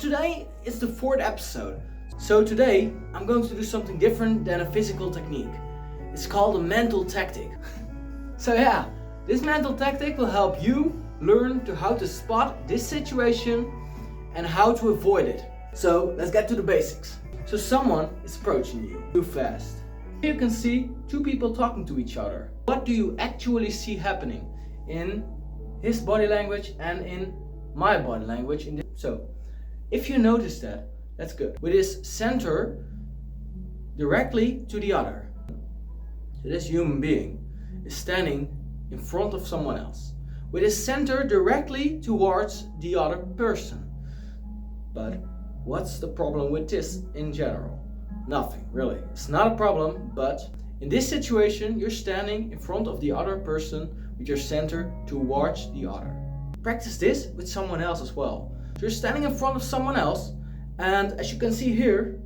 Today is the 4th episode. So today I'm going to do something different than a physical technique. It's called a mental tactic. So yeah, this mental tactic will help you learn how to spot this situation and how to avoid it. So let's get to the basics. So someone is approaching you too fast. You can see two people talking to each other. What do you actually see happening in his body language and in my body language? So if you notice that, that's good. With his center directly to the other. So this human being is standing in front of someone else. With his center directly towards the other person. But what's the problem with this in general? Nothing, really. It's not a problem, but in this situation, you're standing in front of the other person with your center towards the other. Practice this with someone else as well. So you're standing in front of someone else, and as you can see here,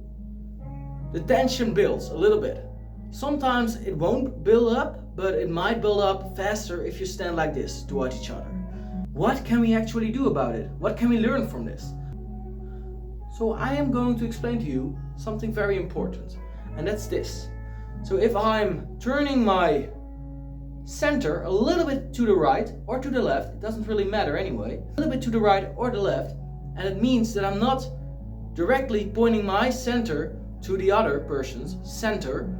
the tension builds a little bit. Sometimes it won't build up, but it might build up faster if you stand like this towards each other. What can we actually do about it? What can we learn from this? So I am going to explain to you something very important, and that's this. So if I'm turning my center a little bit to the right or to the left, it doesn't really matter anyway, a little bit to the right or the left, and it means that I'm not directly pointing my center to the other person's center,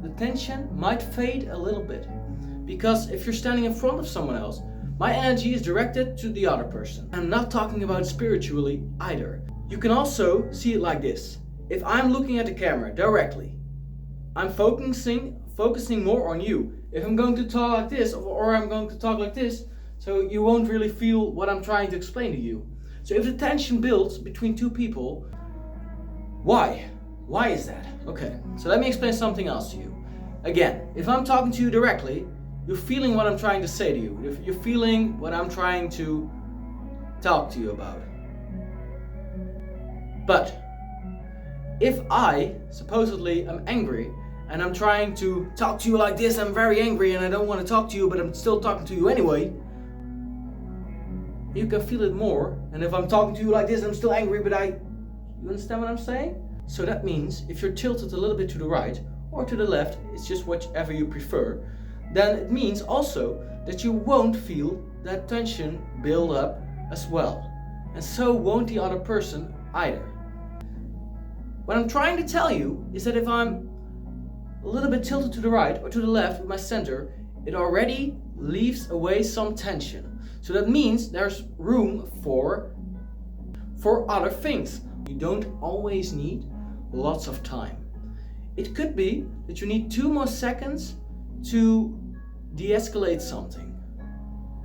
the tension might fade a little bit. Because if you're standing in front of someone else, my energy is directed to the other person. I'm not talking about spiritually either. You can also see it like this. If I'm looking at the camera directly, I'm focusing more on you. If I'm going to talk like this or I'm going to talk like this, so you won't really feel what I'm trying to explain to you. So if the tension builds between two people, why? Why is that? Okay, so let me explain something else to you. Again, if I'm talking to you directly, you're feeling what I'm trying to say to you. You're feeling what I'm trying to talk to you about. But if I supposedly am angry and I'm trying to talk to you like this, I'm very angry and I don't want to talk to you, but I'm still talking to you anyway, you can feel it more. And if I'm talking to you like this, I'm still angry, but you understand what I'm saying? So that means if you're tilted a little bit to the right or to the left, it's just whichever you prefer, then it means also that you won't feel that tension build up as well. And so won't the other person either. What I'm trying to tell you is that if I'm a little bit tilted to the right or to the left with my center, it already leaves away some tension. So that means there's room for other things. You don't always need lots of time. It could be that you need 2 more seconds to de-escalate something.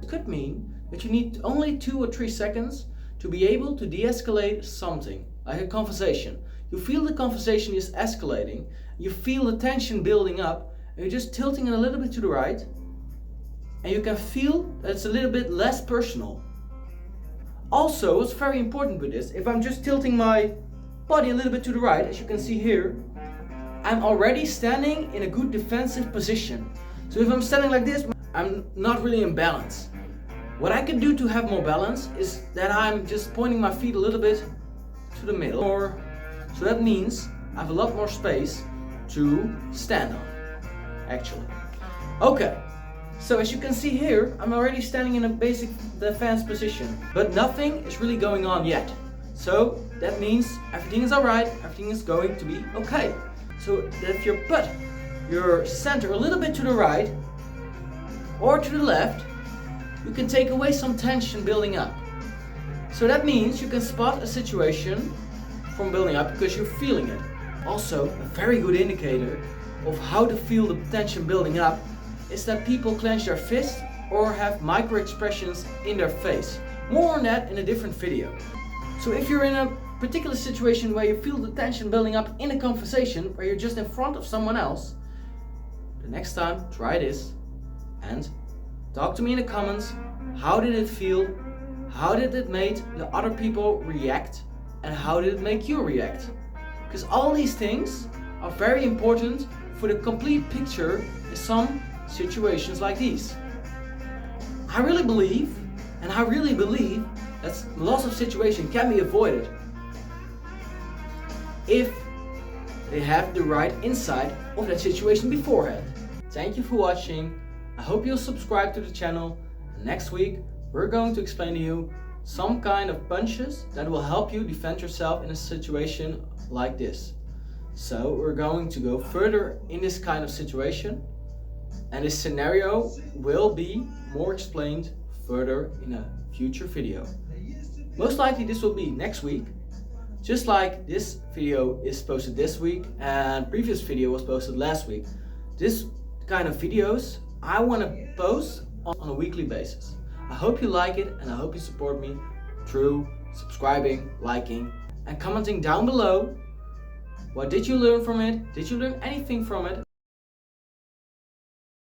It could mean that you need only 2 or 3 seconds to be able to de-escalate something, like a conversation. You feel the conversation is escalating, you feel the tension building up, and you're just tilting it a little bit to the right, and you can feel that it's a little bit less personal. Also, what's very important with this, if I'm just tilting my body a little bit to the right, as you can see here, I'm already standing in a good defensive position. So if I'm standing like this, I'm not really in balance. What I can do to have more balance is that I'm just pointing my feet a little bit to the middle. So that means I have a lot more space to stand on, actually. Okay, so as you can see here, I'm already standing in a basic defense position, but nothing is really going on yet. So that means everything is alright, everything is going to be okay. So that if you put your center a little bit to the right or to the left, you can take away some tension building up. So that means you can spot a situation from building up because you're feeling it. Also, a very good indicator of how to feel the tension building up is that people clench their fist or have micro expressions in their face. More on that in a different video. So if you're in a particular situation where you feel the tension building up in a conversation where you're just in front of someone else, the next time try this and talk to me in the comments. How did it feel? How did it make the other people react? And how did it make you react? Because all these things are very important for the complete picture in some situations like these. I really believe loss of situation can be avoided if they have the right insight of that situation beforehand. Thank you for watching. I hope you'll subscribe to the channel. Next week we're going to explain to you some kind of punches that will help you defend yourself in a situation like this. So we're going to go further in this kind of situation, and this scenario will be more explained further in a future video. Most likely this will be next week, just like this video is posted this week and previous video was posted last week. This kind of videos I want to post on a weekly basis. I hope you like it, and I hope you support me through subscribing, liking, and commenting down below. What did you learn from it? Did you learn anything from it?